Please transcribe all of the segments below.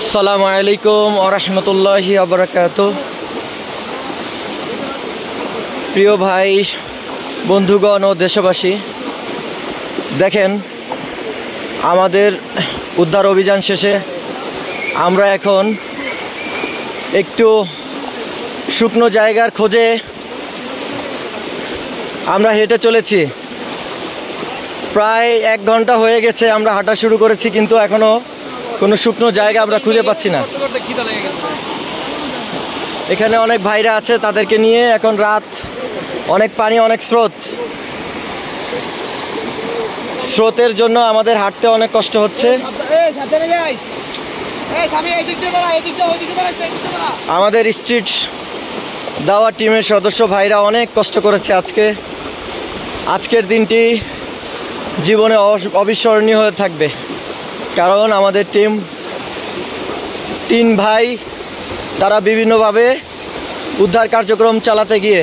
আসসালামু আলাইকুম ওয়া রাহমাতুল্লাহি ওয়া বারাকাতুহু। প্রিয় ভাই বন্ধুগণ ও দেশবাসী, দেখেন আমাদের উদ্ধার অভিযান শেষে আমরা এখন একটু শুকনো জায়গার খোঁজে আমরা হেঁটে চলেছি। প্রায় 1 ঘন্টা হয়ে গেছে আমরা হাঁটা শুরু করেছি, কিন্তু এখনো কোনো শুকনো জায়গা আমরা খুঁজে পাচ্ছি না। এখানে অনেক ভাইরা আছে, তাদেরকে নিয়ে এখন রাত, অনেক পানি, অনেক স্রোতের জন্য আমাদের হাঁটতে অনেক কষ্ট হচ্ছে। আমাদের স্ট্রিট দাওয়া টিমের সদস্য ভাইরা অনেক কষ্ট করেছে আজকের দিনটি জীবনে অবিস্মরণীয় হয়ে থাকবে, কারণ আমাদের 3 ভাই তারা বিভিন্নভাবে উদ্ধার কার্যক্রম চালাতে গিয়ে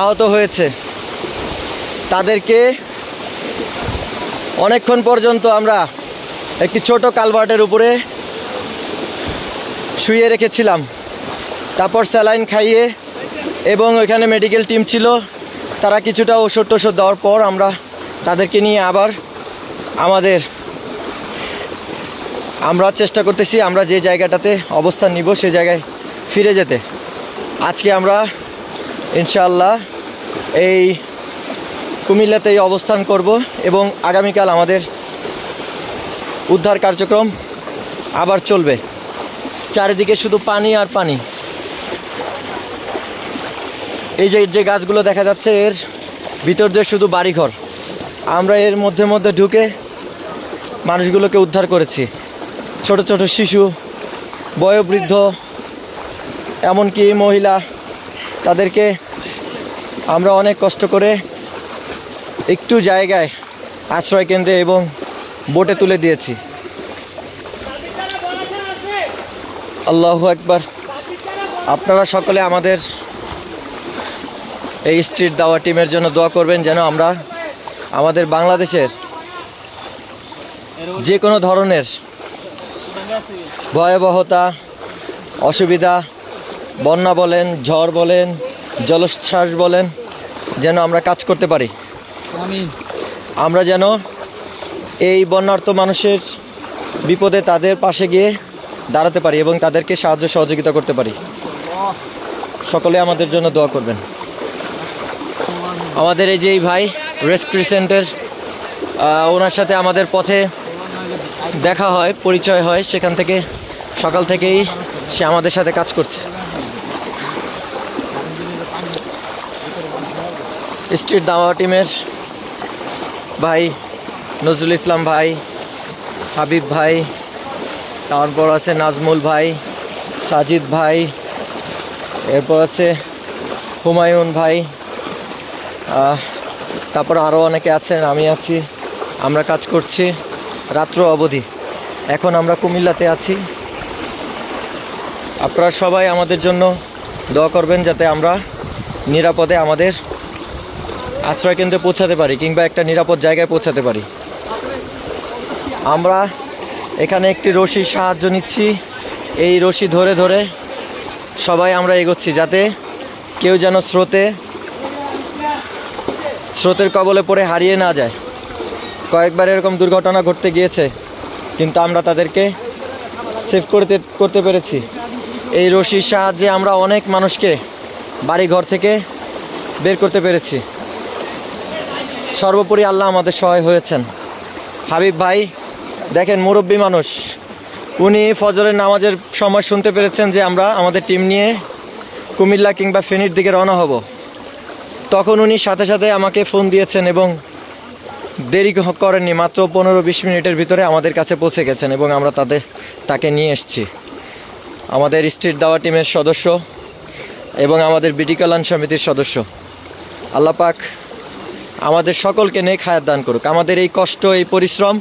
আহত হয়েছে। তাদেরকে অনেকক্ষণ পর্যন্ত আমরা একটি ছোট কালভার্টের উপরে শুইয়ে রেখেছিলাম, তারপর স্যালাইন খাইয়ে, এবং ওইখানে মেডিকেল টিম ছিল, তারা কিছুটা ওষুধ টষুধ দেওয়ার পর আমরা তাদেরকে নিয়ে আবার আমরা চেষ্টা করতেছি আমরা যে জায়গাটাতে অবস্থান নিব সে জায়গায় ফিরে যেতে। আজকে আমরা ইনশাআল্লাহ এই কুমিল্লাতেই অবস্থান করব এবং আগামীকাল আমাদের উদ্ধার কার্যক্রম আবার চলবে। চারিদিকে শুধু পানি আর পানি। এই যে গাছগুলো দেখা যাচ্ছে, এর ভিতর দিয়ে শুধু বাড়িঘর। আমরা এর মধ্যে ঢুকে মানুষগুলোকে উদ্ধার করেছি, ছোট ছোট শিশু, বয়োবৃদ্ধ, এমনকি মহিলা, তাদেরকে আমরা অনেক কষ্ট করে একটু জায়গায় আশ্রয় কেন্দ্রে এবং বোটে তুলে দিয়েছি। আল্লাহু আকবার। আপনারা সকলে আমাদের এই স্ট্রিট দাওয়া টিমের জন্য দোয়া করবেন, যেন আমরা আমাদের বাংলাদেশের যে কোনো ধরনের ভয়াবহতা, অসুবিধা, বন্যা বলেন, ঝড় বলেন, জলোচ্ছ্বাস বলেন, যেন আমরা কাজ করতে পারি। আমরা যেন এই বন্যার্ত মানুষের বিপদে তাদের পাশে গিয়ে দাঁড়াতে পারি এবং তাদেরকে সাহায্য সহযোগিতা করতে পারি। সকলে আমাদের জন্য দোয়া করবেন। আমাদের এই যে ভাই রেড ক্রিসেন্টের, ওনার সাথে আমাদের পথে দেখা হয়, পরিচয় হয়, সেখান থেকে সকাল থেকেই সে আমাদের সাথে কাজ করছে। স্ট্রিট দাওয়া টিমের ভাই নজরুল ইসলাম ভাই, হাবিব ভাই, তারপর আছে নাজমুল ভাই, সাজিদ ভাই, এরপর আছে হুমায়ুন ভাই, তারপর আরও অনেকে আছেন, আমি আছি। আমরা কাজ করছি রাত্র অবধি। এখন আমরা কুমিল্লাতে আছি। আপনারা সবাই আমাদের জন্য দোয়া করবেন, যাতে আমরা নিরাপদে আমাদের আশ্রয় কেন্দ্রে পৌঁছাতে পারি কিংবা একটা নিরাপদ জায়গায় পৌঁছাতে পারি। আমরা এখানে একটি রশির সাহায্য নিচ্ছি। এই রশি ধরে ধরে সবাই আমরা এগোচ্ছি, যাতে কেউ যেন স্রোতের কবলে পড়ে হারিয়ে না যায়। কয়েকবার এরকম দুর্ঘটনা ঘটতে গিয়েছে, কিন্তু আমরা তাদেরকে সেভ করতে পেরেছি। এই রশির সাহায্যে আমরা অনেক মানুষকে বাড়ি ঘর থেকে বের করতে পেরেছি। সর্বোপরি আল্লাহ আমাদের সহায় হয়েছেন। হাবিব ভাই দেখেন, মুরব্বী মানুষ, উনি ফজরের নামাজের সময় শুনতে পেরেছেন যে আমরা আমাদের টিম নিয়ে কুমিল্লা কিংবা ফেনীর দিকে রওনা হব। তখন উনি সাথে সাথে আমাকে ফোন দিয়েছেন এবং দেরি করেননি, মাত্র 15-20 মিনিটের ভিতরে আমাদের কাছে পৌঁছে গেছেন এবং আমরা তাকে নিয়ে এসেছি। আমাদের স্ট্রিট দাওয়া টিমের সদস্য এবং আমাদের বিডি কল্যাণ সমিতির সদস্য। আল্লাহ পাক আমাদের সকলকে নেক হায়াত দান করুক। আমাদের এই কষ্ট, এই পরিশ্রম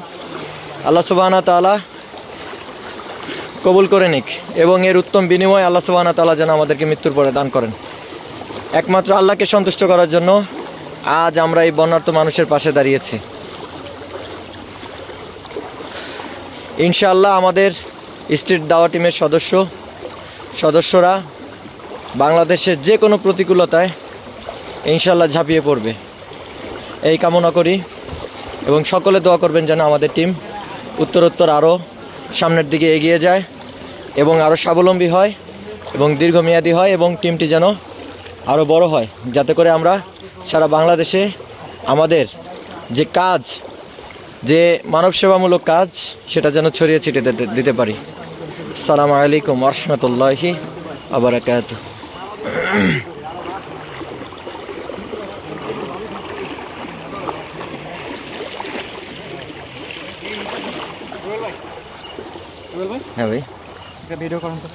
আল্লাহ সুবহানাহু ওয়া তাআলা কবুল করে নিক এবং এর উত্তম বিনিময় আল্লাহ সুবহানাহু ওয়া তাআলা যেন আমাদেরকে মৃত্যুর পরে দান করেন। একমাত্র আল্লাহকে সন্তুষ্ট করার জন্য আজ আমরা এই বন্যার্ত মানুষের পাশে দাঁড়িয়েছি। ইনশাআল্লাহ আমাদের স্ট্রিট দাওয়া টিমের সদস্যরা বাংলাদেশের যে কোনো প্রতিকূলতায় ইনশাল্লাহ ঝাঁপিয়ে পড়বে এই কামনা করি। এবং সকলে দোয়া করবেন যেন আমাদের টিম উত্তরোত্তর আরও সামনের দিকে এগিয়ে যায় এবং আরও স্বাবলম্বী হয় এবং দীর্ঘমেয়াদী হয় এবং টিমটি যেন আরও বড় হয়, যাতে করে আমরা সারা বাংলাদেশে আমাদের যে কাজ, যে মানব সেবামূলক কাজ, সেটা যেন ছড়িয়ে ছিটিয়ে দিতে পারি। আসসালামু আলাইকুম ওয়া রাহমাতুল্লাহি ওয়া বারাকাতুহু। হ্যাঁ ভাই, ভিডিও করুন তো।